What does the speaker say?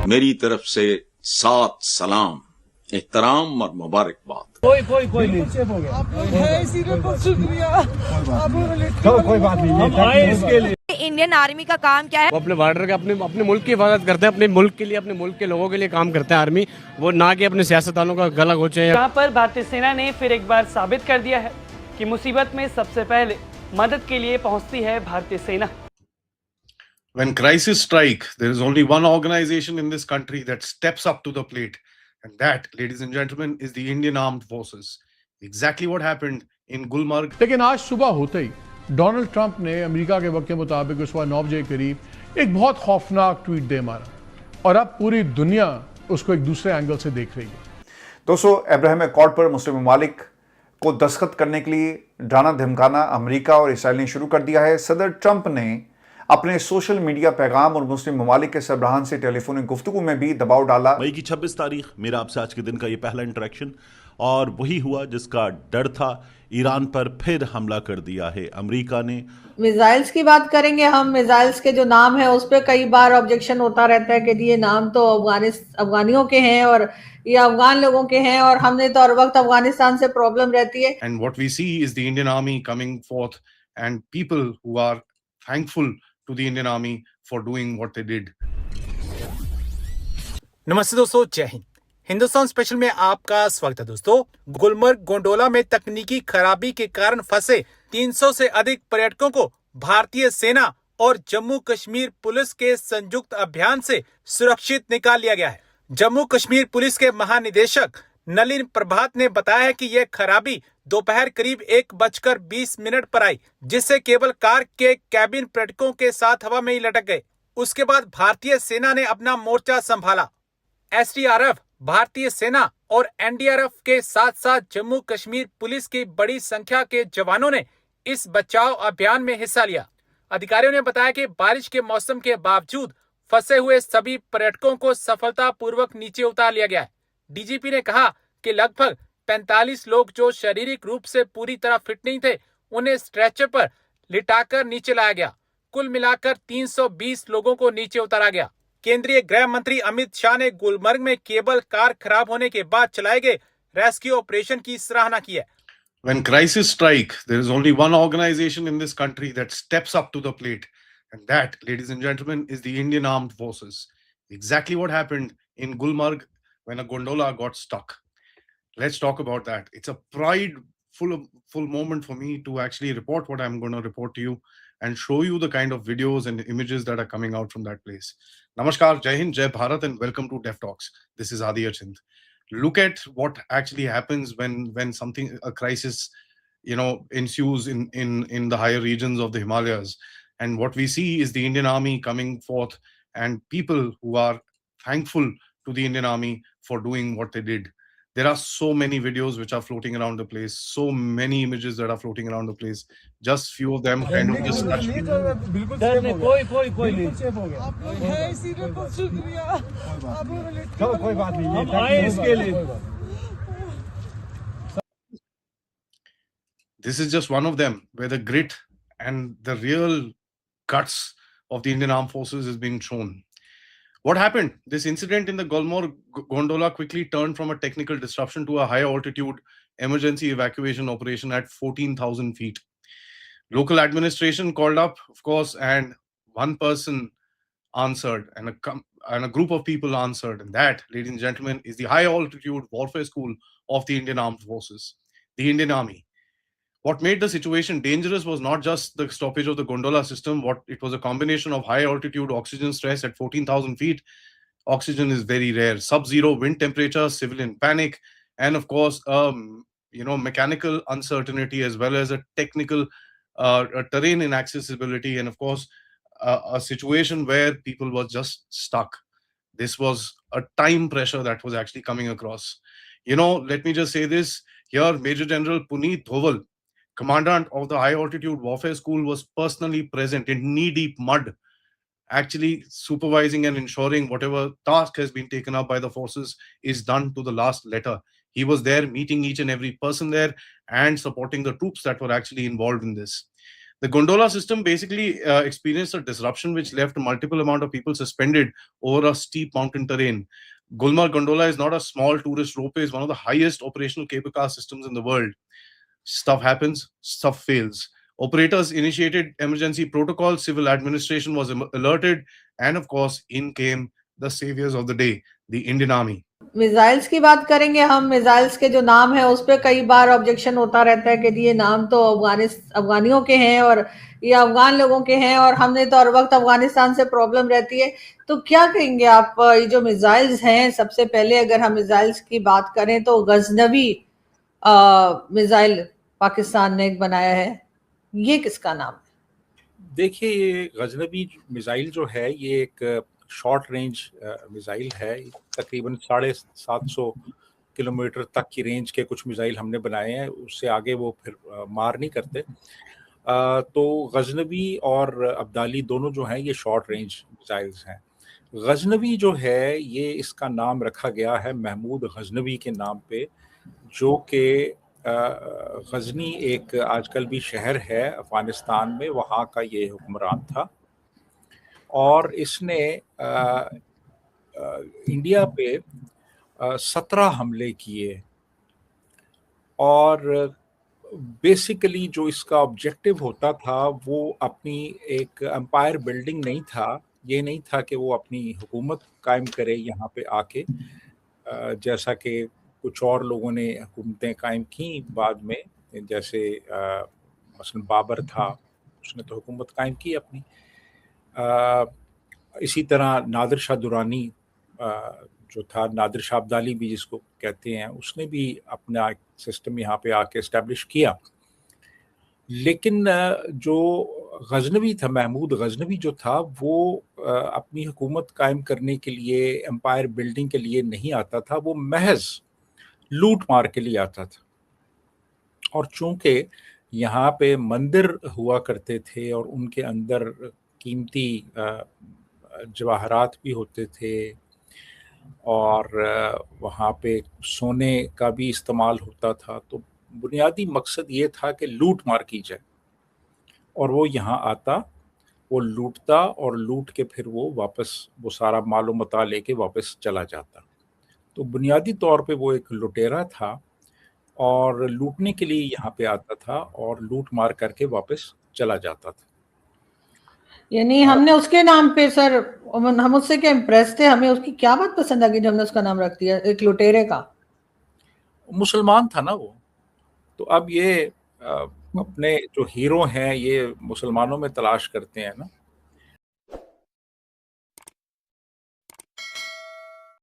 मेरी तरफ से 7 सलाम, एहतराम और मुबारकबाद। कोई नहीं हो गया इसीलिए बहुत शुक्रिया। चलो कोई बात नहीं, हम आए इसके लिए। इंडियन आर्मी का काम क्या है? वो अपने बॉर्डर के अपने मुल्क की हिफाजत करते हैं, अपने मुल्क के लिए, अपने मुल्क के लोगों के लिए काम करते हैं आर्मी, वो ना कि अपने सियासतदानों का गला घोंचे। यहाँ पर भारतीय सेना ने फिर एक बार साबित कर दिया है कि मुसीबत में सबसे पहले मदद के लिए पहुंचती है भारतीय सेना। When crisis strike, there is only one organization in this country that steps up to the plate, and that, ladies and gentlemen, is the Indian Armed Forces. Exactly what happened in Gulmarg. लेकिन आज सुबह होते ही Donald Trump ने America के वक्त के मुताबिक सुबह 9 बजे के करीब एक बहुत खौफनाक ट्वीट दे मारा और अब पूरी दुनिया उसको एक दूसरे एंगल से देख रही है। दोस्तों, अब्राहम अकॉर्ड पर मुस्लिम ममालिक को दस्तखत करने के लिए डराना धमकाना अमेरिका और इसराइल ने शुरू कर दिया है। सदर ट्रंप ने अपने सोशल मीडिया पैगाम और मुस्लिम ममालिक के सरबराहान से टेलीफोनिक गुफ्तगू में भी दबाव डाला। मई की 26 तारीख मेरा आपसे आज के दिन का ये पहला इंटरेक्शन, और वही हुआ जिसका डर था। ईरान पर फिर हमला कर दिया है अमेरिका ने। मिसाइल्स की बात करेंगे हम। मिसाइल्स के जो नाम है उस पर कई बार ऑब्जेक्शन होता रहता है कि ये नाम तो अफगानियों के हैं और ये अफगान लोगों के हैं और हमने तो हर वक्त अफगानिस्तान से प्रॉब्लम रहती है। And what we see is the Indian Army coming forth and people who are thankful to the Indian Army for doing what they did. नमस्ते दोस्तों, जय हिंद। हिंदुस्तान स्पेशल में आपका स्वागत है। दोस्तों, गुलमर्ग गोंडोला में तकनीकी खराबी के कारण फंसे 300 से अधिक पर्यटकों को भारतीय सेना और जम्मू कश्मीर पुलिस के संयुक्त अभियान से सुरक्षित निकाल लिया गया है। जम्मू कश्मीर पुलिस के महानिदेशक नलिन प्रभात ने बताया है कि यह खराबी दोपहर करीब 1:20 पर आई, जिससे केबल कार के कैबिन पर्यटकों के साथ हवा में ही लटक गए। उसके बाद भारतीय सेना ने अपना मोर्चा संभाला। एसडीआरएफ, भारतीय सेना और एनडीआरएफ के साथ साथ जम्मू कश्मीर पुलिस की बड़ी संख्या के जवानों ने इस बचाव अभियान में हिस्सा लिया। अधिकारियों ने बताया कि बारिश के मौसम के बावजूद फंसे हुए सभी पर्यटकों को सफलतापूर्वक नीचे उतार लिया गया है। डीजीपी ने कहा कि लगभग 45 लोग जो शारीरिक रूप से पूरी तरह फिट नहीं थे, उन्हें स्ट्रेचर पर लिटाकर नीचे लाया गया। कुल मिलाकर 320 लोगों को नीचे उतारा गया। केंद्रीय गृह मंत्री अमित शाह ने गुलमर्ग में केबल कार खराब होने के बाद चलाए गए रेस्क्यू ऑपरेशन की सराहना की है। When crisis strike, there is only one organization in this country that steps up to the plate, and that, ladies and gentlemen, is the Indian Armed Forces. Exactly what happened in Gulmarg when a gondola got stuck. Let's talk about that. It's a prideful moment for me to actually report what I'm going to report to you and show you the kind of videos and images that are coming out from that place. Namaskar, Jai Hind, Jai Bharat, and welcome to Dev Talks. This is Adi Archind. Look at what actually happens when something, a crisis, ensues in the higher regions of the Himalayas. And what we see is the Indian Army coming forth and people who are thankful to the Indian Army for doing what they did. There are so many videos which are floating around the place, so many images that are floating around the place. Just few of them kind of just touch me. कोई नहीं हो गया इसीलिए बहुत शुक्रिया। चलो कोई बात नहीं, हम आए इसके लिए। This is just one of them where the grit and the real guts of the Indian Armed Forces is being shown. What happened? This incident in the Gulmarg gondola quickly turned from a technical disruption to a high altitude emergency evacuation operation at 14,000 feet. Local administration called up, of course, and one person answered and a group of people answered. And that, ladies and gentlemen, is the high altitude warfare school of the Indian Armed Forces, the Indian Army. What made the situation dangerous was not just the stoppage of the gondola system. It was a combination of high altitude oxygen stress at 14,000 feet. Oxygen is very rare. Sub-zero wind temperature, civilian panic, and of course, mechanical uncertainty as well as a technical terrain inaccessibility, and of course, a situation where people were just stuck. This was a time pressure that was actually coming across. Let me just say this here: Major General Puneet Dhoval, commandant of the high altitude warfare school, was personally present in knee-deep mud, actually supervising and ensuring whatever task has been taken up by the forces is done to the last letter. He was there meeting each and every person there and supporting the troops that were actually involved in this. The gondola system basically experienced a disruption which left a multiple amount of people suspended over a steep mountain terrain. Gulmarg Gondola is not a small tourist ropeway, it's one of the highest operational cable car systems in the world. Stuff happens, stuff fails. Operators initiated emergency protocols, civil administration was alerted, and of course, in came the saviors of the day, the Indian Army. Missiles की बात करेंगे हम। Missiles के जो नाम है उस पर कई बार ऑब्जेक्शन होता रहता है कि ये नाम तो अफगानियों के हैं और ये अफगान लोगों के हैं और हमने तो हर वक्त अफगानिस्तान से प्रॉब्लम रहती है। तो क्या कहेंगे आप, ये जो मिसाइल्स हैं, सबसे पहले अगर हम मिसाइल्स की बात करें तो गजनवी मिसाइल पाकिस्तान ने एक बनाया है, ये किसका नाम है? देखिए, ये गजनवी मिसाइल जो है ये एक शॉर्ट रेंज मिसाइल है। तकरीबन 750 किलोमीटर तक की रेंज के कुछ मिसाइल हमने बनाए हैं, उससे आगे वो फिर मार नहीं करते। तो गजनवी और अब्दाली दोनों जो हैं ये शॉर्ट रेंज मिसाइल्स हैं। गजनवी जो है ये इसका नाम रखा गया है महमूद गजनवी के नाम पे, जो कि गजनी एक आजकल भी शहर है अफगानिस्तान में, वहाँ का ये हुक्मरान था और इसने इंडिया पे 17 हमले किए। और बेसिकली जो इसका ऑब्जेक्टिव होता था वो अपनी एक एम्पायर बिल्डिंग नहीं था, ये नहीं था कि वो अपनी हुकूमत कायम करे यहाँ पे आके, जैसा कि कुछ और लोगों ने हुकूमतें कायम की बाद में, जैसे मसलन बाबर था, उसने तो हुकूमत कायम की अपनी। इसी तरह नादिर शाह दुरानी जो था, नादिर शाह अब्दाली भी जिसको कहते हैं, उसने भी अपना सिस्टम यहाँ पे आके इस्टेब्लिश किया। लेकिन जो गजनवी था, महमूद गजनवी जो था, वो अपनी हुकूमत कायम करने के लिए, एम्पायर बिल्डिंग के लिए नहीं आता था, वो महज लूट मार के लिए आता था। और चूंकि यहाँ पे मंदिर हुआ करते थे और उनके अंदर कीमती जवाहरात भी होते थे और वहाँ पे सोने का भी इस्तेमाल होता था, तो बुनियादी मकसद ये था कि लूट मार की जाए। और वो यहाँ आता, वो लूटता और लूट के फिर वो वापस वो सारा मालो मता लेके वापस चला जाता। तो बुनियादी तौर पे वो एक लुटेरा था और लूटने के लिए यहाँ पे आता था और लूट मार करके वापस चला जाता था। यानी हमने उसके नाम पे, सर हम उससे क्या इम्प्रेस थे, हमें उसकी क्या बात पसंद आ गई जो हमने उसका नाम रख दिया एक लुटेरे का? मुसलमान था ना वो, तो अब ये अपने जो हीरो हैं ये मुसलमानों में तलाश करते हैं ना।